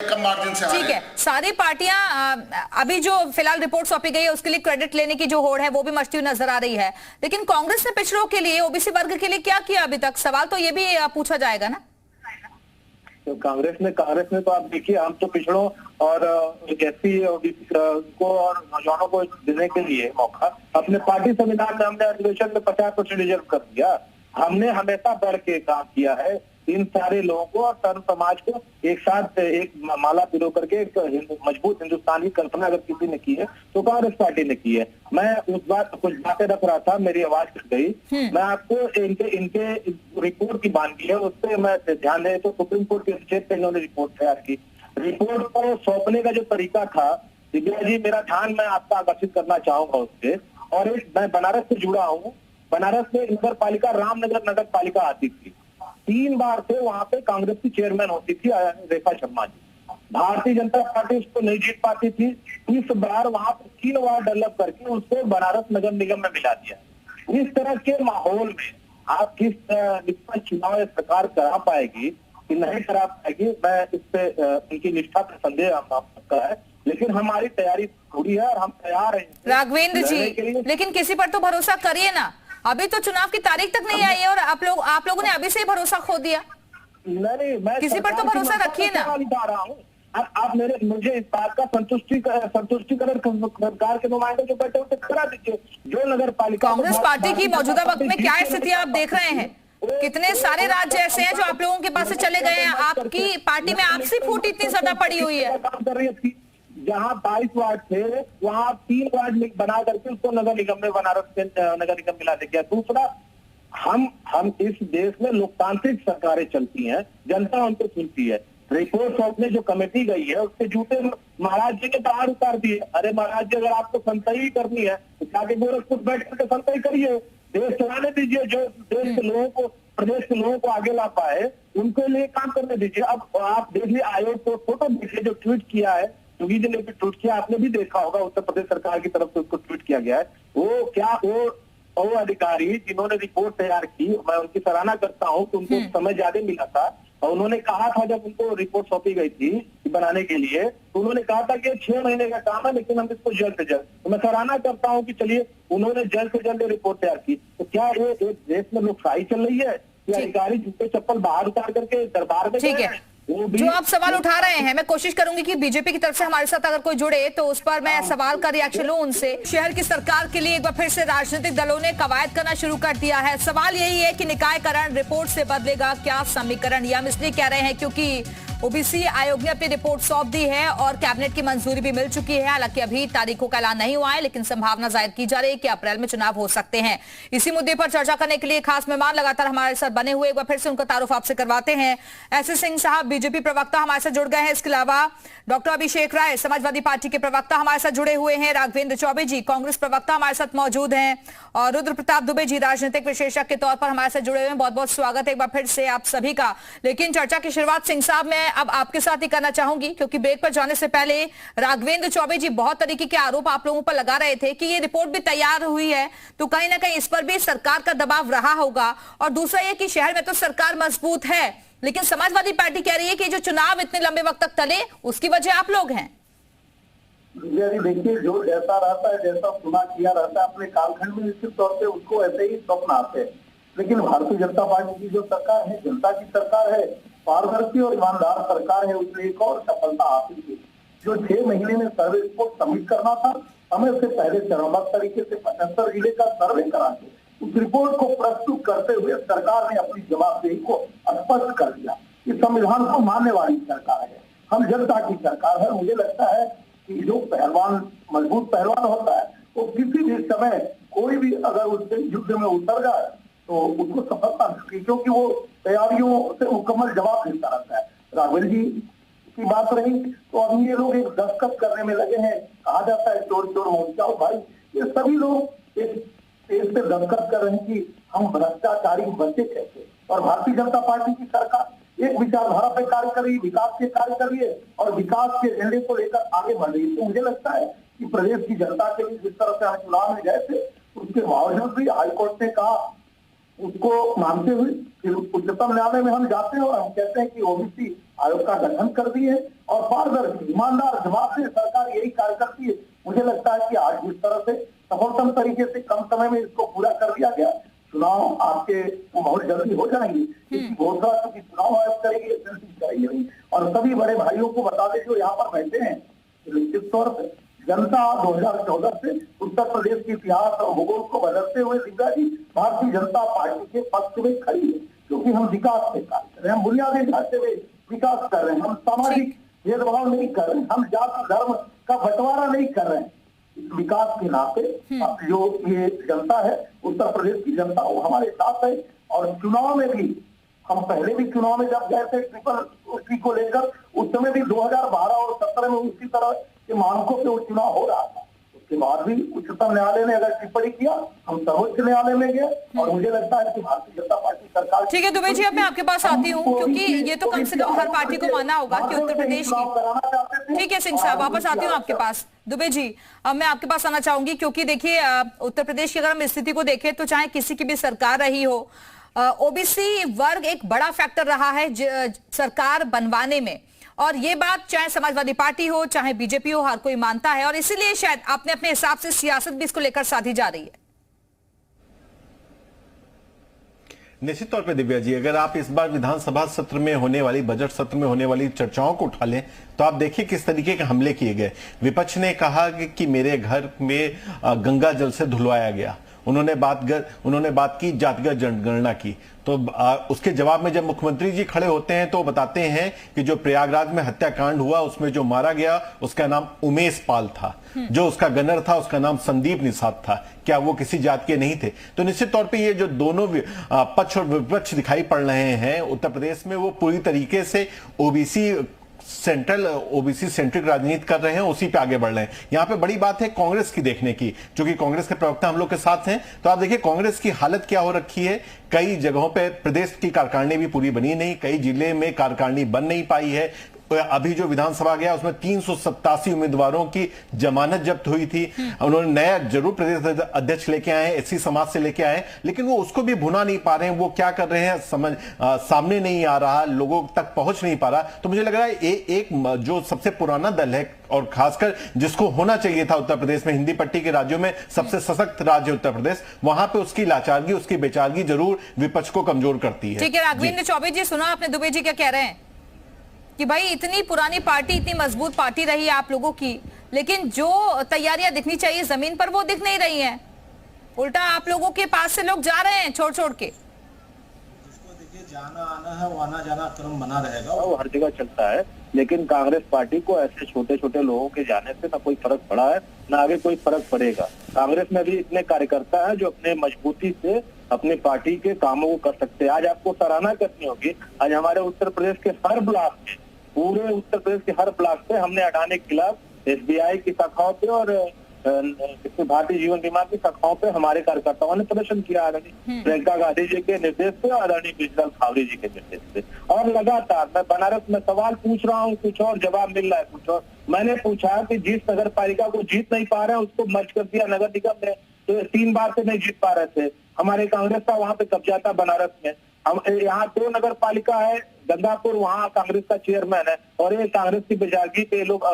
कम margin से आ रहे हैं। ठीक है, सारी पार्टियां अभी जो फिलहाल रिपोर्ट सौंपी गई है उसके लिए क्रेडिट लेने की जो होड़ है वो भी मचती हुई नजर आ रही है, लेकिन कांग्रेस ने पिछड़ों के लिए, ओबीसी वर्ग के लिए क्या किया अभी तक? सवाल तो ये भी पूछा जाएगा ना। तो कांग्रेस में तो आप देखिए, हम तो पिछड़ों और एससी को और नौजवानों को देने के लिए मौका अपने पार्टी संविधान में हमने अधिवेशन में 50% रिजर्व कर दिया। हमने हमेशा बढ़ के काम किया है, इन सारे लोगों को और सर्व समाज को एक साथ एक माला पिरो करके एक मजबूत हिंदुस्तान की कल्पना अगर किसी ने की है तो कांग्रेस पार्टी ने की है। मैं उस बात कुछ बातें रख रहा था, मेरी आवाज कट गई। मैं आपको इनके रिपोर्ट की बानगी है उस पर मैं ध्यान दे तो सुप्रीम कोर्ट के स्टेट पे इन्होंने रिपोर्ट तैयार की। रिपोर्ट को सौंपने का जो तरीका था, दिव्या जी मेरा ध्यान मैं आपका आकर्षित करना चाहूंगा उस पर। और एक मैं बनारस से जुड़ा हूँ, बनारस में नगर पालिका रामनगर नगर पालिका आती थी, 3 बार से वहां पे कांग्रेस की चेयरमैन होती थी रेखा शर्मा जी। भारतीय जनता पार्टी उसको नहीं जीत पाती थी, इस बार वहां पे 3 वार्ड डेवलप करके उसको बनारस नगर निगम में मिला दिया। इस तरह के माहौल में आप किस निष्पक्ष चुनाव सरकार करा पाएगी कि नहीं करा पाएगी, मैं इस पे उनकी निष्ठा पर संदेह आपका है, लेकिन हमारी तैयारी थोड़ी है और हम तैयार हैं राघवेंद्र जी। लेकिन किसी पर तो भरोसा करिए ना, अभी तो चुनाव की तारीख तक नहीं आई है और आप लोगों ने अभी से ही भरोसा खो दिया। नहीं, मैं किसी पर तो भरोसा रखिए ना। रहा हूँ आप मुझे इस बात का संतुष्टिकरण सरकार के नुमाइंदे जो बैठे उसे करा दीजिए। जो नगर पालिका कांग्रेस पार्टी की मौजूदा वक्त में क्या स्थिति आप देख रहे हैं? कितने सारे राज्य ऐसे हैं जो आप लोगों के पास से चले गए हैं, आपकी पार्टी में आपसी फूट इतनी ज्यादा पड़ी हुई है। काम कर रही थी, जहाँ 22 वार्ड थे वहाँ 3 वार्ड बना करके उसको नगर निगम में, बनारस के नगर निगम मिला दिया। दूसरा, हम इस देश में लोकतांत्रिक सरकारें चलती हैं, जनता उनको चुनती है। रिपोर्ट सौंपने जो कमेटी गई है उसके जूते महाराज जी ने बाहर उतार दिए। अरे महाराज जी, अगर आपको संतई करनी है तो जाके गोरखपुर बैठ करके संतई करिए, देश चलाने दीजिए। जो देश के लोगों को, प्रदेश के लोगों को आगे ला पाए उनके लिए काम करने दीजिए। अब आप देखिए आयोग को फोटो देखिए जो ट्वीट किया है, योगी जी ने भी ट्वीट किया, आपने भी देखा होगा, उत्तर प्रदेश सरकार की तरफ से उसको ट्वीट किया गया है। वो अधिकारी जिन्होंने रिपोर्ट तैयार की, मैं उनकी सराहना करता हूं कि उनको समय ज्यादा मिला था और उन्होंने कहा था जब उनको रिपोर्ट सौंपी गई थी बनाने के लिए, तो उन्होंने कहा था कि 6 महीने का काम है लेकिन हम इसको जल्द से जल्द, तो मैं सराहना करता हूं कि चलिए उन्होंने जल्द से जल्द रिपोर्ट तैयार की। तो क्या ये एक देश में लोकशाही चल रही है कि अधिकारी जूते चप्पल बाहर उतार करके दरबार में? ठीक है, जो आप सवाल उठा रहे हैं मैं कोशिश करूंगी कि बीजेपी की तरफ से हमारे साथ अगर कोई जुड़े तो उस पर मैं सवाल का रिएक्शन लूं उनसे। शहर की सरकार के लिए एक बार फिर से राजनीतिक दलों ने कवायद करना शुरू कर दिया है। सवाल यही है कि निकायकरण रिपोर्ट से बदलेगा क्या समीकरण? ये हम इसलिए कह रहे हैं क्योंकि ओबीसी आयोग ने अपनी रिपोर्ट सौंप दी है और कैबिनेट की मंजूरी भी मिल चुकी है। हालांकि अभी तारीखों का ऐलान नहीं हुआ है, लेकिन संभावना जाहिर की जा रही है कि अप्रैल में चुनाव हो सकते हैं। इसी मुद्दे पर चर्चा करने के लिए खास मेहमान लगातार हमारे साथ बने हुए, एक बार फिर से उनका तारुफ आपसे करवाते हैं। एस सिंह साहब बीजेपी प्रवक्ता हमारे साथ जुड़ गए हैं। इसके अलावा डॉक्टर अभिषेक राय समाजवादी पार्टी के प्रवक्ता हमारे साथ जुड़े हुए हैं। राघवेंद्र चौबे जी कांग्रेस प्रवक्ता हमारे साथ मौजूद हैं और रुद्र प्रताप दुबे जी राजनीतिक विशेषज्ञ के तौर पर हमारे साथ जुड़े हुए हैं। बहुत बहुत स्वागत है एक बार फिर से आप सभी का। लेकिन चर्चा की शुरुआत सिंह साहब मैं अब आपके साथ करना चाहूंगी क्योंकि ब्रेक पर जाने से पहले राघवेंद्र चौबे जी बहुत तरीके के आरोप आप लोगों पर लगा रहे थे कि ये रिपोर्ट भी तैयार हुई है तो कहीं ना कहीं इस पर भी सरकार का दबाव रहा होगा, और दूसरा ये कि शहर में तो सरकार मजबूत है, लेकिन समाजवादी पार्टी कह रही है कि जो चुनाव इतने लंबे वक्त तक टले उसकी वजह आप लोग हैं। देखिए, जो जैसा रहता है, जैसा सुना किया रहता है अपने कालखंड में, निश्चित तौर पे उसको ऐसे ही स्वप्न आते हैं। लेकिन भारतीय जनता पार्टी की जो सरकार है, जनता की सरकार है, पारदर्शी और ईमानदार सरकार है, उसने एक और सफलता हासिल की। जो 6 महीने में सर्वे रिपोर्ट सबमिट करना था, हमें उससे पहले चरणबद्ध तरीके से 75 जिले का सर्वे करा के उस रिपोर्ट को प्रस्तुत करते हुए सरकार ने अपनी जवाबदेही को स्पष्ट कर दिया। इस संविधान को मानने वाली सरकार है, हम जनता की सरकार है। मुझे लगता है कि जो पहलवान, मजबूत पहलवान होता है, वो किसी भी समय कोई भी अगर उससे युद्ध में उतर जाए तो उसको सफलता मिलती, क्योंकि वो तैयारियों से मुकम्मल जवाब देता रहता है। राघवेल जी की बात रही तो अभी ये लोग एक दस्तखत करने में लगे हैं, कहा जाता है चोर चोर मौत जाओ भाई। ये सभी लोग एक पेज पे दस्तखत कर रहे हैं कि हम भ्रष्टाचारी बचे कैसे, और भारतीय जनता पार्टी की सरकार एक विचारधारा पे कार्य कर रही है, विकास के कार्य कर रही है और विकास के एजेंडे को लेकर आगे बढ़ रही है। तो मुझे लगता है कि प्रदेश की जनता के लिए जिस तरह से हम चुनाव में गए थे उसके बावजूद भी हाईकोर्ट ने कहा उसको मानते हुए फिर उच्चतम न्यायालय में हम जाते हैं और हम कहते हैं कि ओबीसी आयोग का गठन कर दिए और पारदर्शी ईमानदार जवाब से सरकार यही कार्य करती है। मुझे लगता है कि आज जिस तरह से सफलतम तरीके से कम समय में इसको पूरा कर दिया गया, चुनाव आपके बहुत जल्दी हो जाएंगे। इसकी घोषणा क्योंकि चुनाव आयोग करेगी, एसएलसी करेगी नहीं। और सभी बड़े भाइयों को बता दें जो यहाँ पर बैठे हैं, निश्चित तौर पर जनता 2014 से उत्तर प्रदेश के इतिहास और भूगोल को बदलते हुए दिव्या जी भारतीय जनता पार्टी के पक्ष में खड़ी है, क्योंकि हम विकास के कार्य कर रहे हैं, हम बुनियादी ढांचे में विकास कर रहे हैं, हम सामाजिक भेदभाव नहीं कर रहे हैं, हम जाति धर्म का बंटवारा नहीं कर रहे हैं। इस विकास के नाते जो ये जनता है, उत्तर प्रदेश की जनता, वो हमारे साथ है। और चुनाव में भी हम पहले भी चुनाव में जब गए थे ट्रिपल को लेकर, उस समय भी 2012 और 2017 में उसी तरह के मानकों पे वो चुनाव हो रहा था। उसके बाद भी उच्चतम न्यायालय ने अगर टिप्पणी किया, हम सर्वोच्च न्यायालय में गए और मुझे लगता है कि भारतीय जनता पार्टी सरकार। ठीक है दुबे जी, अब मैं आपके पास आती हूँ, क्योंकि ये तो कम से कम हर पार्टी को मानना होगा कि उत्तर प्रदेश की। ठीक है सिंह साहब, वापस आती हूँ आपके पास। दुबे जी, अब मैं आपके पास आना चाहूंगी, क्योंकि देखिए उत्तर प्रदेश की अगर हम स्थिति को देखें तो चाहे किसी की भी सरकार रही हो, ओबीसी वर्ग एक बड़ा फैक्टर रहा है सरकार बनवाने में। और ये बात चाहे समाजवादी पार्टी हो चाहे बीजेपी हो, हर कोई मानता है, और इसीलिए शायद आपने अपने हिसाब से सियासत भी इसको लेकर साधी जा रही है। निश्चित तौर पे दिव्या जी, अगर आप इस बार विधानसभा सत्र में होने वाली, बजट सत्र में होने वाली चर्चाओं को उठा लें तो आप देखिए किस तरीके के हमले किए गए। विपक्ष ने कहा कि मेरे घर में गंगा जल से धुलवाया गया, उन्होंने बात की जातिगत जनगणना की। तो उसके जवाब में जब मुख्यमंत्री जी खड़े होते हैं तो बताते हैं कि जो प्रयागराज में हत्याकांड हुआ उसमें जो मारा गया उसका नाम उमेश पाल था, जो उसका गनर था उसका नाम संदीप निषाद था, क्या वो किसी जात के नहीं थे? तो निश्चित तौर पे ये जो दोनों पक्ष और विपक्ष दिखाई पड़ रहे हैं उत्तर प्रदेश में, वो पूरी तरीके से ओबीसी सेंट्रिक राजनीति कर रहे हैं, उसी पे आगे बढ़ रहे हैं। यहां पे बड़ी बात है कांग्रेस की देखने की, जो कि कांग्रेस के प्रवक्ता हम लोग के साथ हैं। तो आप देखिए कांग्रेस की हालत क्या हो रखी है। कई जगहों पे प्रदेश की कार्यकारिणी भी पूरी बनी नहीं, कई जिले में कार्यकारिणी बन नहीं पाई है। अभी जो विधानसभा गया उसमें 387 उम्मीदवारों की जमानत जब्त हुई थी। उन्होंने नया जरूर प्रदेश अध्यक्ष लेके आए, एससी समाज से लेके आए, लेकिन वो उसको भी भुना नहीं पा रहे हैं। वो क्या कर रहे हैं सामने नहीं आ रहा, लोगों तक पहुंच नहीं पा रहा। तो मुझे लग रहा है एक जो सबसे पुराना दल है और खासकर जिसको होना चाहिए था उत्तर प्रदेश में, हिंदी पट्टी के राज्यों में सबसे सशक्त राज्य उत्तर प्रदेश, वहां पे उसकी लाचारगी, उसकी बेचारगी जरूर विपक्ष को कमजोर करती है। ठीक है राघवेंद्र चौबे जी, सुना आपने दुबे जी क्या कह रहे हैं कि भाई इतनी पुरानी पार्टी, इतनी मजबूत पार्टी रही है आप लोगों की, लेकिन जो तैयारियां दिखनी चाहिए जमीन पर वो दिख नहीं रही हैं। उल्टा आप लोगों के पास से लोग जा रहे हैं छोड़ छोड़ के। देखिए जाना आना है, वो आना जाना क्रम बना रहेगा, वो हर जगह चलता है। लेकिन कांग्रेस पार्टी को ऐसे छोटे छोटे लोगों के जाने से ना कोई फर्क पड़ा है, ना आगे कोई फर्क पड़ेगा। कांग्रेस में भी इतने कार्यकर्ता हैं जो अपने मजबूती से अपनी पार्टी के कामों को कर सकते हैं। आज आपको सराहना करनी होगी, आज हमारे उत्तर प्रदेश के हर ब्लॉक में, पूरे उत्तर प्रदेश के हर ब्लॉक पे हमने अडानी के खिलाफ एसबीआई की शाखाओं पे और भारतीय जीवन बीमा की शाखाओं पे हमारे कार्यकर्ताओं ने प्रदर्शन किया। प्रियंका गांधी जी के निर्देश पे और अडानी बिजलाल खावरी जी के निर्देश पे। और लगातार मैं बनारस में सवाल पूछ रहा हूँ कुछ और, जवाब मिल रहा है कुछ और। मैंने पूछा कि जिस नगर पालिका को जीत नहीं पा रहे हैं उसको मर्ज कर दिया नगर निगम में, तो 3 बार से नहीं जीत पा रहे थे। हमारे कांग्रेस का वहां पे कब्जा था बनारस में। हम यहाँ 2 नगर पालिका है, गंगापुर, वहाँ कांग्रेस का चेयरमैन है, और ये कांग्रेस की बेचारगी पे लोग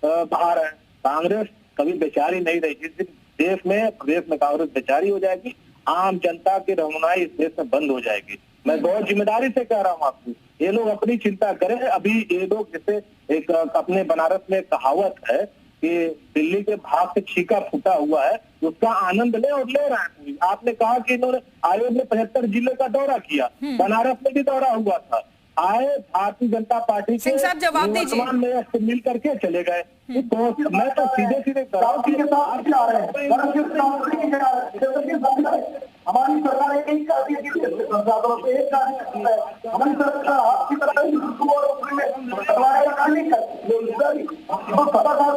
बाहर है। कांग्रेस कभी बेचारी नहीं रही। जिस दिन प्रदेश में कांग्रेस बेचारी हो जाएगी, आम जनता की रहनुमाई इस देश में बंद हो जाएगी। मैं बहुत जिम्मेदारी से कह रहा हूँ आपको, ये लोग अपनी चिंता करें। अभी ये लोग जैसे एक अपने बनारस में कहावत है कि दिल्ली के भाग से छीका फूटा हुआ है, उसका आनंद ले और ले रहा है। आपने कहा कि इन्होंने आयोग ने 75 जिले का दौरा किया, बनारस में भी दौरा हुआ था। आए भारतीय जनता पार्टी के वर्तमान मेयर से मिल करके चले गए। तो मैं तो सीधे सीधे हमारी सरकार एक करती है कि संसाधनों से एक कार्य है। हमारी सरकार आपकी तरह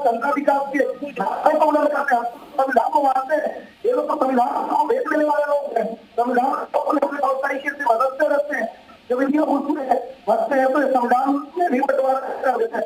जनता विकास के संविधान को मानते हैं। ये लोग तो संविधान को भेज देने वाले लोग हैं, संविधान बहुत तरीके से बदलते रहते हैं। जब ये बचते हैं तो संविधान में भी बंटवारा देते हैं।